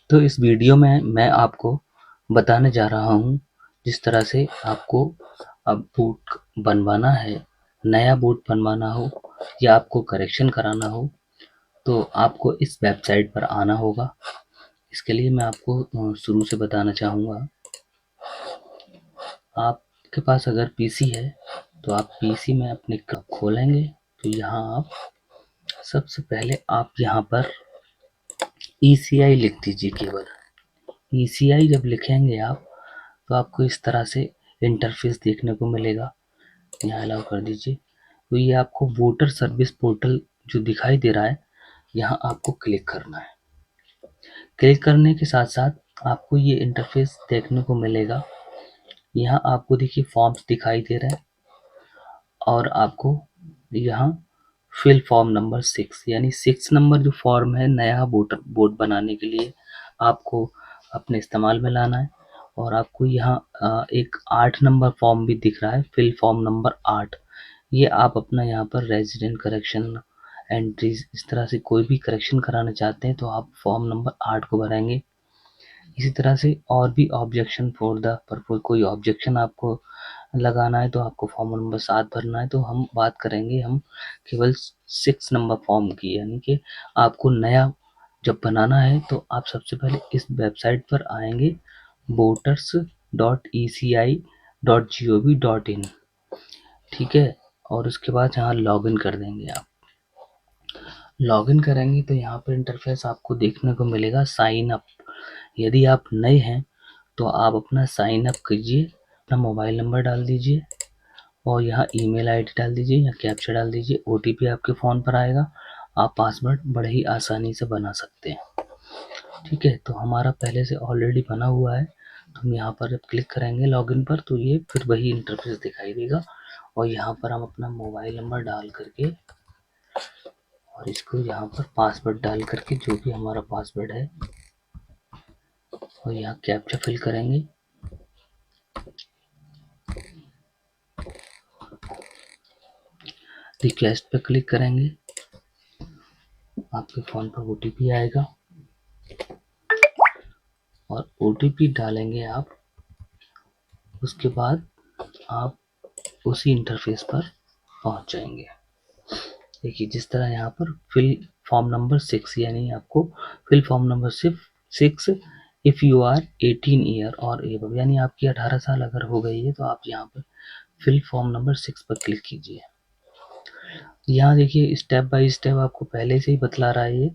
तो इस वीडियो में मैं आपको बताने जा रहा हूँ जिस तरह से आपको अब बूट बनवाना है, नया बूट बनवाना हो या आपको करेक्शन कराना हो तो आपको इस वेबसाइट पर आना होगा। इसके लिए मैं आपको शुरू से बताना चाहूँगा। आपके पास अगर पीसी है तो आप पीसी में अपने खोलेंगे तो यहाँ आप सबसे पहले आप यहाँ पर ECI लिख दीजिए। केवल ECI जब लिखेंगे आप तो आपको इस तरह से इंटरफेस देखने को मिलेगा। यहाँ अलाउ कर दीजिए। तो ये आपको वोटर सर्विस पोर्टल जो दिखाई दे रहा है, यहाँ आपको क्लिक करना है। क्लिक करने के साथ साथ आपको ये इंटरफेस देखने को मिलेगा। यहाँ आपको देखिए फॉर्म्स दिखाई दे रहे हैं और आपको यहाँ फिल फॉर्म नंबर 6 यानी 6 नंबर जो फॉर्म है नया वोट बनाने के लिए आपको अपने इस्तेमाल में लाना है। और आपको यहाँ एक 8 नंबर फॉर्म भी दिख रहा है, फिल फॉर्म नंबर 8। ये आप अपना यहाँ पर रेजिडेंट करेक्शन एंट्रीज इस तरह से कोई भी करेक्शन कराना चाहते हैं तो आप फॉर्म नंबर 8 को भरेंगे। इसी तरह से और भी ऑब्जेक्शन फॉर द पर्पज, कोई ऑब्जेक्शन आपको लगाना है तो आपको फॉर्म नंबर 7 भरना है। तो हम बात करेंगे हम केवल 6 नंबर फॉर्म की, यानी कि आपको नया जब बनाना है तो आप सबसे पहले इस वेबसाइट पर आएंगे voters.eci.gov.in, ठीक है। और उसके बाद यहाँ लॉगिन कर देंगे। आप लॉगिन करेंगे तो यहाँ पर इंटरफेस आपको देखने को मिलेगा साइन अप। यदि आप नए हैं तो आप अपना साइन अप कीजिए, अपना मोबाइल नंबर डाल दीजिए और यहाँ ईमेल आईडी डाल दीजिए या कैप्चा डाल दीजिए। OTP आपके फ़ोन पर आएगा। आप पासवर्ड बड़े ही आसानी से बना सकते हैं, ठीक है। तो हमारा पहले से ऑलरेडी बना हुआ है तो हम यहाँ पर जब क्लिक करेंगे लॉगिन पर तो ये फिर वही इंटरफेस दिखाई देगा। और यहाँ पर हम अपना मोबाइल नंबर डाल करके और इसको यहाँ पर पासवर्ड डाल करके जो भी हमारा पासवर्ड है और यहाँ कैप्चा फिल करेंगे। रिक्वेस्ट पे क्लिक करेंगे, आपके फ़ोन पर OTP आएगा और OTP डालेंगे आप। उसके बाद आप उसी इंटरफेस पर पहुंच जाएंगे। देखिए जिस तरह यहाँ पर फिल फॉर्म नंबर 6 यानी आपको fill form number 6 if you are 18 year और एबव, यानी आपकी 18 साल अगर हो गई है तो आप यहाँ पर फिल फॉर्म नंबर 6 पर क्लिक कीजिए। यहाँ देखिए स्टेप बाय स्टेप आपको पहले से ही बतला रहा है ये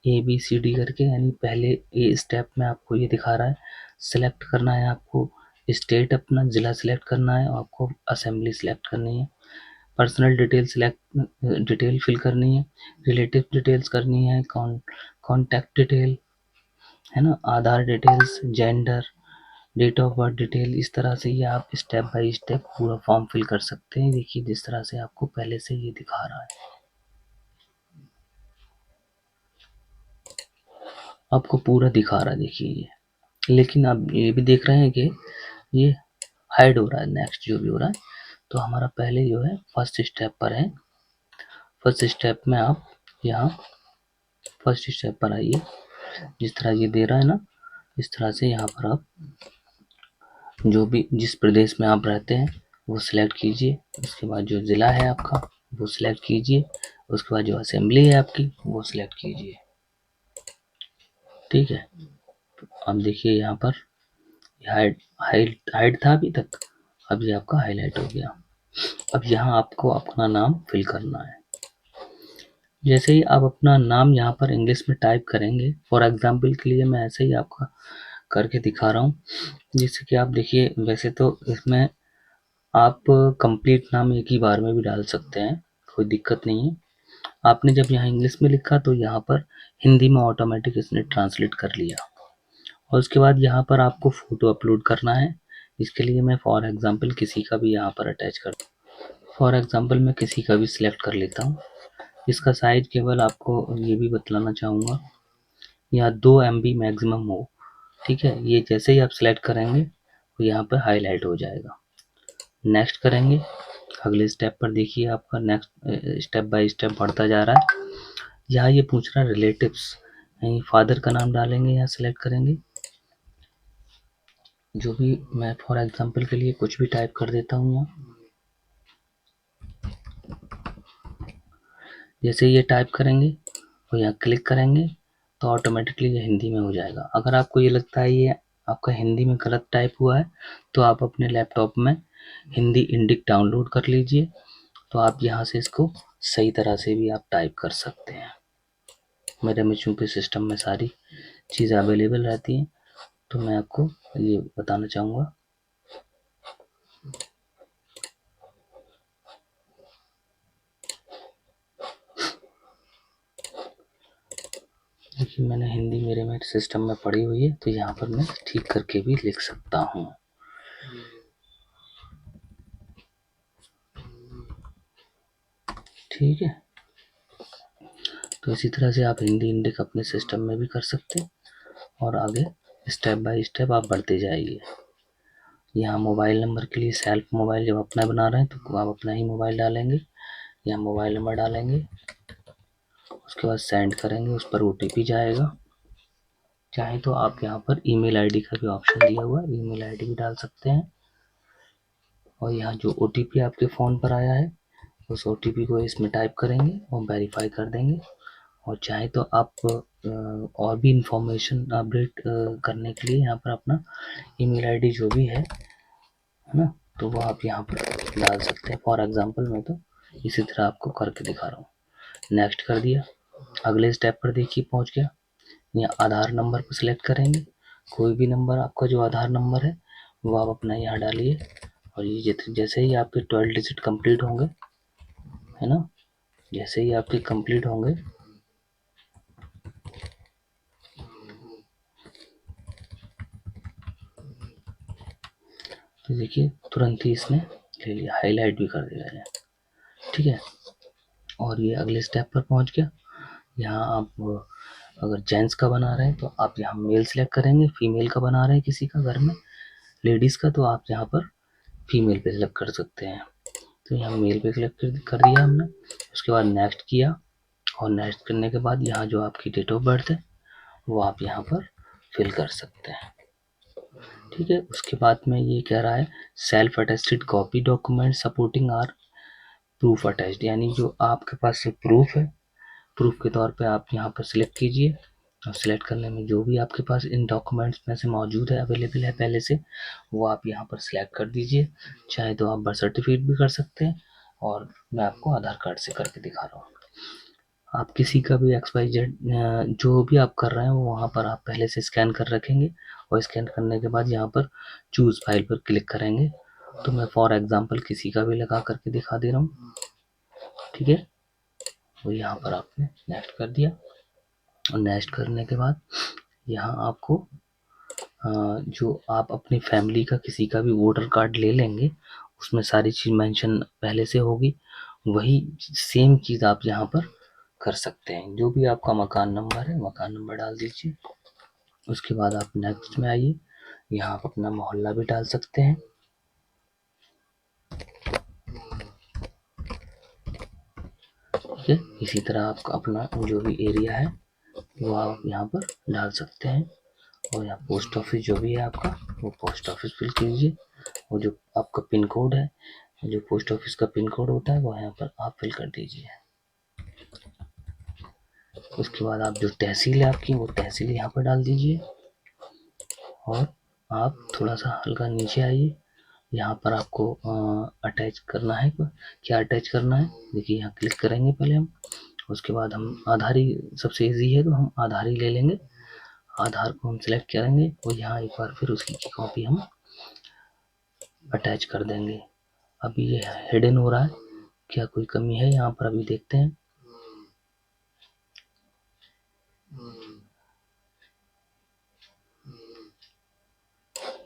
ABCD करके, यानी पहले ए स्टेप में आपको ये दिखा रहा है सिलेक्ट करना है, आपको स्टेट अपना ज़िला सिलेक्ट करना है और आपको असेंबली सिलेक्ट करनी है। पर्सनल डिटेल फिल करनी है, रिलेटिव डिटेल्स करनी है, कॉन्टैक्ट डिटेल है ना, Aadhaar details, gender, date of birth detail. इस तरह से ये आप स्टेप बाय स्टेप पूरा फॉर्म फिल कर सकते हैं। देखिए जिस तरह से आपको पहले से ये दिखा रहा है, आपको पूरा दिखा रहा है देखिए ये। लेकिन आप ये भी देख रहे हैं कि ये हाइड हो रहा है, नेक्स्ट जो भी हो रहा है। तो हमारा पहले जो है फर्स्ट स्टेप पर है। फर्स्ट स्टेप में आप यहाँ फर्स्ट स्टेप पर आइए। जिस तरह ये दे रहा है ना, इस तरह से यहाँ पर आप जो भी जिस प्रदेश में आप रहते हैं वो सिलेक्ट कीजिए। उसके बाद जो ज़िला है आपका वो सिलेक्ट कीजिए। उसके बाद जो असेंबली है आपकी वो सिलेक्ट कीजिए, ठीक है। अब देखिए यहाँ पर हाइड था अभी तक, अब ये आपका हाईलाइट हो गया। अब यहाँ आपको अपना नाम फिल करना है। जैसे ही आप अपना नाम यहाँ पर इंग्लिश में टाइप करेंगे, फॉर एग्जांपल के लिए मैं ऐसे ही आपका करके दिखा रहा हूँ, जिससे कि आप देखिए। वैसे तो इसमें आप कंप्लीट नाम एक ही बार में भी डाल सकते हैं, कोई दिक्कत नहीं है। आपने जब यहाँ इंग्लिश में लिखा तो यहाँ पर हिंदी में ऑटोमेटिक इसने ट्रांसलेट कर लिया। और उसके बाद यहाँ पर आपको फ़ोटो अपलोड करना है। इसके लिए मैं फॉर एग्जांपल किसी का भी यहाँ पर अटैच कर फॉर एग्जांपल मैं किसी का भी सिलेक्ट कर लेता हूँ। इसका साइज केवल आपको ये भी बतलाना चाहूँगा, यहाँ 2 MB मैक्सिमम हो, ठीक है। ये जैसे ही आप सिलेक्ट करेंगे तो यहाँ पर हाईलाइट हो जाएगा। नेक्स्ट करेंगे, अगले स्टेप पर देखिए आपका नेक्स्ट स्टेप बाय स्टेप बढ़ता जा रहा है। यहाँ ये पूछ रहा है रिलेटिव्स, यहीं फादर का नाम डालेंगे, यहाँ सेलेक्ट करेंगे, जो भी मैं फॉर एग्जांपल के लिए कुछ भी टाइप कर देता हूँ यहाँ। जैसे ये टाइप करेंगे और यहाँ क्लिक करेंगे तो ऑटोमेटिकली ये हिंदी में हो जाएगा। अगर आपको ये लगता है ये आपका हिंदी में गलत टाइप हुआ है तो आप अपने लैपटॉप में हिंदी इंडिक डाउनलोड कर लीजिए, तो आप यहाँ से इसको सही तरह से भी आप टाइप कर सकते हैं। मेरे में चूँकि सिस्टम में सारी चीज़ें अवेलेबल रहती हैं तो मैं आपको ये बताना चाहूँगा। देखिए मैंने हिंदी मेरे में सिस्टम में पड़ी हुई है, तो यहाँ पर मैं ठीक करके भी लिख सकता हूँ। ठीक है, तो इसी तरह से आप हिंदी इंडिक अपने सिस्टम में भी कर सकते हैं और आगे स्टेप बाय स्टेप आप बढ़ते जाइए। यहाँ मोबाइल नंबर के लिए सेल्फ मोबाइल जब अपना बना रहे हैं तो आप अपना ही मोबाइल डालेंगे, यहाँ मोबाइल नंबर डालेंगे, उसके बाद सेंड करेंगे, उस पर OTP जाएगा। चाहे तो आप यहाँ पर ईमेल आईडी का भी ऑप्शन दिया हुआ है, ईमेल आईडी भी डाल सकते हैं। और यहाँ जो OTP आपके फ़ोन पर आया है उस OTP को इसमें टाइप करेंगे और वेरीफाई कर देंगे। और चाहे तो आप और भी इंफॉर्मेशन अपडेट करने के लिए यहाँ पर अपना ईमेल आईडी जो भी है ना, तो वो आप यहाँ पर डाल सकते हैं। फॉर एग्जांपल मैं तो इसी तरह आपको करके दिखा रहा हूँ। नेक्स्ट कर दिया, अगले स्टेप पर देखिए पहुँच गया। यहाँ आधार नंबर को सिलेक्ट करेंगे, कोई भी नंबर आपका जो आधार नंबर है वो आप अपना यहाँ डालिए। और ये जैसे ही आपके 12 डिजिट कंप्लीट होंगे, है ना, जैसे ही आपके कंप्लीट होंगे तो देखिए तुरंत ही इसने ले लिया, हाईलाइट भी कर दिया है। ठीक है, और ये अगले स्टेप पर पहुंच गया। यहाँ आप अगर जेंट्स का बना रहे हैं तो आप यहाँ मेल सेलेक्ट करेंगे, फीमेल का बना रहे हैं किसी का घर में लेडीज़ का तो आप यहाँ पर फीमेल पे सेलेक्ट कर सकते हैं। तो यहाँ मेल पे सेलेक्ट कर दिया हमने, उसके बाद नेक्स्ट किया और नेक्स्ट करने के बाद यहाँ जो आपकी डेट ऑफ बर्थ है वो आप यहाँ पर फिल कर सकते हैं। ठीक है, उसके बाद में ये कह रहा है self attested copy document supporting are proof attached, यानी जो आपके पास से प्रूफ है, प्रूफ के तौर पे आप यहाँ पर सिलेक्ट कीजिए। और सिलेक्ट करने में जो भी आपके पास इन डॉक्यूमेंट्स में से मौजूद है, अवेलेबल है पहले से, वो आप यहाँ पर सिलेक्ट कर दीजिए। चाहे तो आप बर्थ सर्टिफिकेट भी कर सकते हैं और मैं आपको आधार कार्ड से करके दिखा रहा हूँ। आप किसी का भी XYZ जो भी आप कर रहे हैं वो वहाँ पर आप पहले से स्कैन कर रखेंगे और स्कैन करने के बाद यहाँ पर चूज़ फाइल पर क्लिक करेंगे। तो मैं फॉर एग्जांपल किसी का भी लगा करके दिखा दे रहा हूँ। ठीक है, तो यहाँ पर आपने नेक्स्ट कर दिया और नेक्स्ट करने के बाद यहाँ आपको जो आप अपनी फैमिली का किसी का भी वोटर कार्ड ले लेंगे उसमें सारी चीज़ मेंशन पहले से होगी, वही सेम चीज़ आप यहाँ पर कर सकते हैं। जो भी आपका मकान नंबर है मकान नंबर डाल दीजिए। उसके बाद आप नेक्स्ट में आइए, यहाँ आप अपना मोहल्ला भी डाल सकते हैं। ठीक है, इसी तरह आपका अपना जो भी एरिया है वो आप यहाँ पर डाल सकते हैं। और यहाँ पोस्ट ऑफिस जो भी है आपका वो पोस्ट ऑफिस फिल कीजिए। और जो आपका पिन कोड है, जो पोस्ट ऑफिस का पिन कोड होता है वो यहाँ पर आप फिल कर दीजिए। उसके बाद आप जो तहसील है आपकी वो तहसील यहाँ पर डाल दीजिए। और आप थोड़ा सा हल्का नीचे आइए, यहाँ पर आपको अटैच करना है। क्या अटैच करना है देखिए, यहाँ क्लिक करेंगे पहले हम, उसके बाद हम आधार ही सबसे ईजी है तो हम आधार ही ले लेंगे। आधार को हम सिलेक्ट करेंगे और यहाँ एक बार फिर उसकी कॉपी हम अटैच कर देंगे। अभी ये हिडन हो रहा है, क्या कोई कमी है यहाँ पर अभी देखते हैं।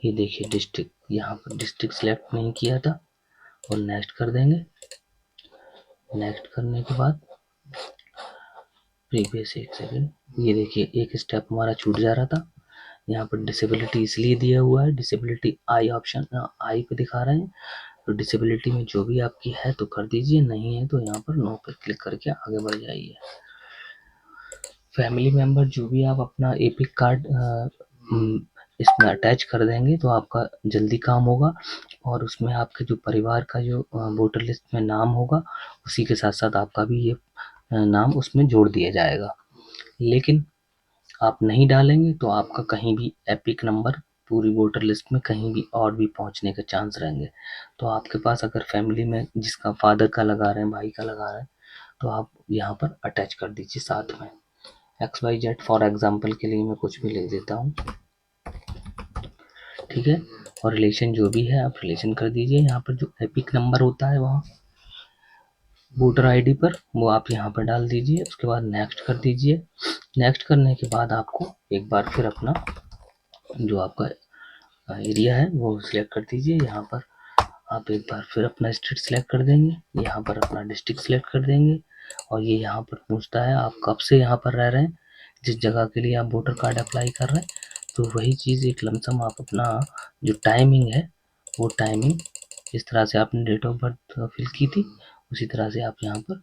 ये देखिए डिस्ट्रिक्ट, यहाँ पर डिस्ट्रिक्ट सिलेक्ट नहीं किया था और नेक्स्ट कर देंगे। नेक्स्ट करने के बाद प्रीवियस, एक सेकेंड, ये देखिए एक स्टेप हमारा छूट जा रहा था। यहाँ पर डिसेबिलिटी इसलिए दिया हुआ है, डिसेबिलिटी आई ऑप्शन आई पे दिखा रहे हैं, तो डिसेबिलिटी में जो भी आपकी है तो कर दीजिए, नहीं है तो यहाँ पर नो पे क्लिक करके आगे बढ़ जाइए। फैमिली मेंबर जो भी आप अपना एपिक कार्ड इसमें अटैच कर देंगे तो आपका जल्दी काम होगा, और उसमें आपके जो परिवार का जो वोटर लिस्ट में नाम होगा उसी के साथ साथ आपका भी ये नाम उसमें जोड़ दिया जाएगा। लेकिन आप नहीं डालेंगे तो आपका कहीं भी एपिक नंबर पूरी वोटर लिस्ट में कहीं भी और भी पहुंचने के चांस रहेंगे। तो आपके पास अगर फैमिली में जिसका फादर का लगा रहे हैं, भाई का लगा रहे हैं, तो आप यहाँ पर अटैच कर दीजिए साथ में। XYZ फॉर एग्जाम्पल के लिए मैं कुछ भी लिख देता हूँ, ठीक है। और रिलेशन जो भी है आप रिलेशन कर दीजिए। यहाँ पर जो एपिक नंबर होता है वहाँ वोटर आईडी पर, वो आप यहाँ पर डाल दीजिए। उसके बाद नेक्स्ट कर दीजिए। नेक्स्ट करने के बाद आपको एक बार फिर अपना जो आपका एरिया है वो सिलेक्ट कर दीजिए। यहाँ पर आप एक बार फिर अपना स्टेट सिलेक्ट कर देंगे, यहाँ पर अपना डिस्ट्रिक्ट सिलेक्ट कर देंगे, और ये यहाँ पर पूछता है आप कब से यहाँ पर रह रहे हैं, जिस जगह के लिए आप वोटर कार्ड अप्लाई कर रहे हैं। तो वही चीज़ एक लमसम आप अपना जो टाइमिंग है वो टाइमिंग जिस तरह से आपने डेट ऑफ बर्थ फिल की थी उसी तरह से आप यहाँ पर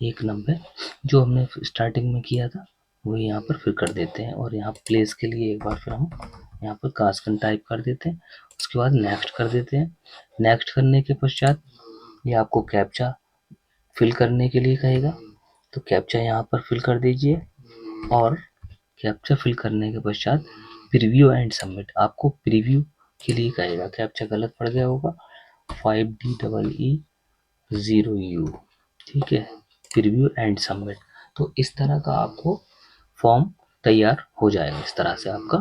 190 जो हमने स्टार्टिंग में किया था वो यहाँ पर फिर कर देते हैं। और यहाँ प्लेस के लिए एक बार फिर हम यहाँ पर कास्कन टाइप कर देते हैं। उसके बाद नेक्स्ट कर देते हैं। नेक्स्ट करने के पश्चात ये आपको कैप्चा फिल करने के लिए कहेगा, तो कैप्चा यहाँ पर फिल कर दीजिए। और कैप्चा फिल करने के पश्चात प्रीव्यू एंड सबमिट, आपको प्रीव्यू के लिए कहेगा। कैप्चा गलत पड़ गया होगा, 5DEE0U, ठीक है, प्रीव्यू एंड सबमिट। तो इस तरह का आपको फॉर्म तैयार हो जाएगा। इस तरह से आपका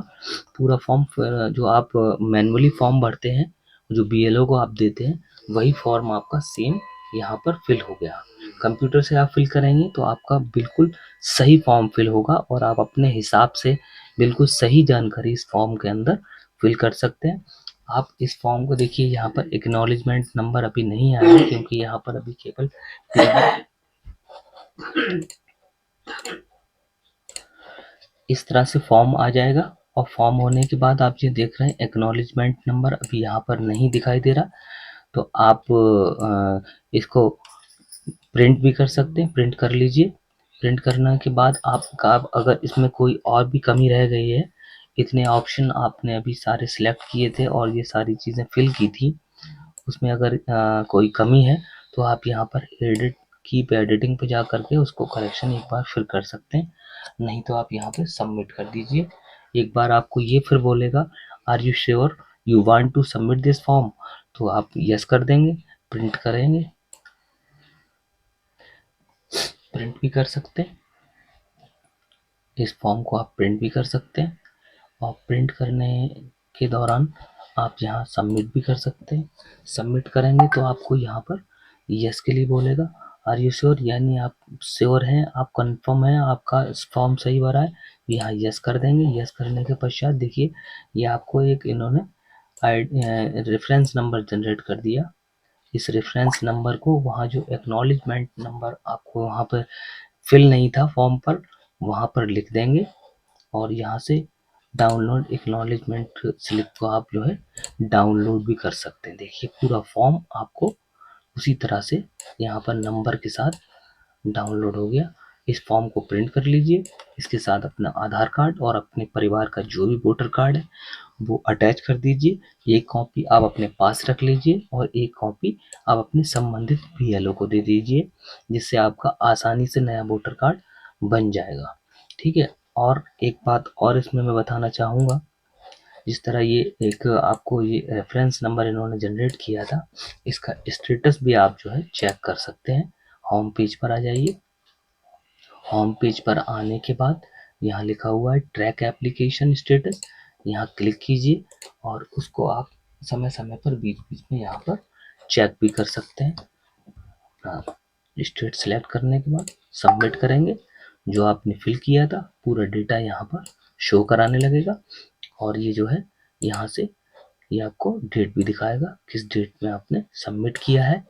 पूरा फॉर्म जो आप मैनुअली फॉर्म भरते हैं, जो BLO को आप देते हैं, वही फॉर्म आपका सेम यहाँ पर फिल हो गया। कंप्यूटर से आप फिल करेंगे तो आपका बिल्कुल सही फॉर्म फिल होगा और आप अपने हिसाब से बिल्कुल सही जानकारी इस फॉर्म के अंदर फिल कर सकते हैं। आप इस फॉर्म को देखिए, यहाँ पर एक्नॉलेजमेंट नंबर अभी नहीं आया है क्योंकि यहाँ पर अभी केवल इस तरह से फॉर्म आ जाएगा। और फॉर्म होने के बाद आप ये देख रहे हैं एक्नॉलेजमेंट नंबर अभी यहाँ पर नहीं दिखाई दे रहा, तो आप इसको प्रिंट भी कर सकते हैं, प्रिंट कर लीजिए। प्रिंट करने के बाद आपका अगर इसमें कोई और भी कमी रह गई है, इतने ऑप्शन आपने अभी सारे सिलेक्ट किए थे और ये सारी चीज़ें फिल की थी, उसमें अगर कोई कमी है तो आप यहाँ पर एडिट की पे एडिटिंग पे जा करके उसको करेक्शन एक बार फिर कर सकते हैं, नहीं तो आप यहाँ पे सबमिट कर दीजिए। एक बार आपको ये फिर बोलेगा are you sure you want to submit this form, तो आप यस कर देंगे, प्रिंट करेंगे, प्रिंट भी कर सकते हैं। इस फॉर्म को आप प्रिंट भी कर सकते हैं और प्रिंट करने के दौरान आप यहाँ सबमिट भी कर सकते हैं। सबमिट करेंगे तो आपको यहाँ पर यस के लिए बोलेगा, आर यू श्योर, यानी आप श्योर हैं, आप कंफर्म हैं आपका फॉर्म सही भरा है, यहाँ यस कर देंगे। यस करने के पश्चात देखिए ये आपको एक इन्होंने रेफरेंस नंबर जनरेट कर दिया। इस रेफरेंस नंबर को वहाँ जो एक्नॉलेजमेंट नंबर आपको वहाँ पर फिल नहीं था फॉर्म पर, वहाँ पर लिख देंगे और यहाँ से डाउनलोड एक्नॉलेजमेंट स्लिप को आप जो है डाउनलोड भी कर सकते हैं। देखिए पूरा फॉर्म आपको उसी तरह से यहाँ पर नंबर के साथ डाउनलोड हो गया। इस फॉर्म को प्रिंट कर लीजिए, इसके साथ अपना आधार कार्ड और अपने परिवार का जो भी वोटर कार्ड है वो अटैच कर दीजिए। एक कॉपी आप अपने पास रख लीजिए और एक कॉपी आप अपने संबंधित BLO को दे दीजिए, जिससे आपका आसानी से नया वोटर कार्ड बन जाएगा, ठीक है। और एक बात और इसमें मैं बताना चाहूँगा, जिस तरह ये एक आपको ये रेफरेंस नंबर इन्होंने जनरेट किया था, इसका स्टेटस भी आप जो है चेक कर सकते हैं। होम पेज पर आ जाइए। होम पेज पर आने के बाद यहाँ लिखा हुआ है ट्रैक एप्लीकेशन स्टेटस, यहाँ क्लिक कीजिए और उसको आप समय समय पर बीच बीच में यहाँ पर चेक भी कर सकते हैं। हाँ, स्टेट सेलेक्ट करने के बाद सबमिट करेंगे, जो आपने फिल किया था पूरा डेटा यहाँ पर शो कराने लगेगा। और ये जो है यहाँ से ये आपको डेट भी दिखाएगा किस डेट में आपने सबमिट किया है।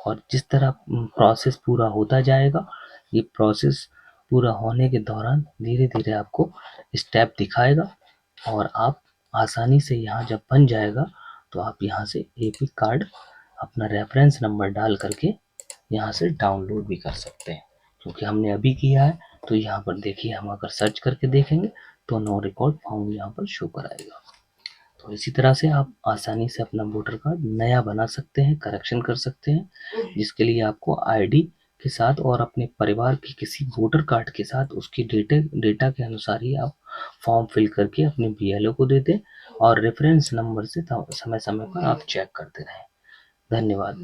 और जिस तरह प्रोसेस पूरा होता जाएगा, ये प्रोसेस पूरा होने के दौरान धीरे धीरे आपको स्टेप दिखाएगा और आप आसानी से यहाँ जब बन जाएगा तो आप यहाँ से एपिक कार्ड अपना रेफरेंस नंबर डाल करके यहाँ से डाउनलोड भी कर सकते हैं। क्योंकि हमने अभी किया है तो यहाँ पर देखिए हम अगर सर्च करके देखेंगे तो नो रिकॉर्ड फाउंड यहाँ पर शो कराएगा। तो इसी तरह से आप आसानी से अपना वोटर कार्ड नया बना सकते हैं, करेक्शन कर सकते हैं, जिसके लिए आपको आईडी के साथ और अपने परिवार के किसी वोटर कार्ड के साथ उसकी डेटा के अनुसार ही आप फॉर्म फिल करके अपने बीएलओ को दे दें और रेफरेंस नंबर से समय समय पर आप चेक करते रहें। धन्यवाद।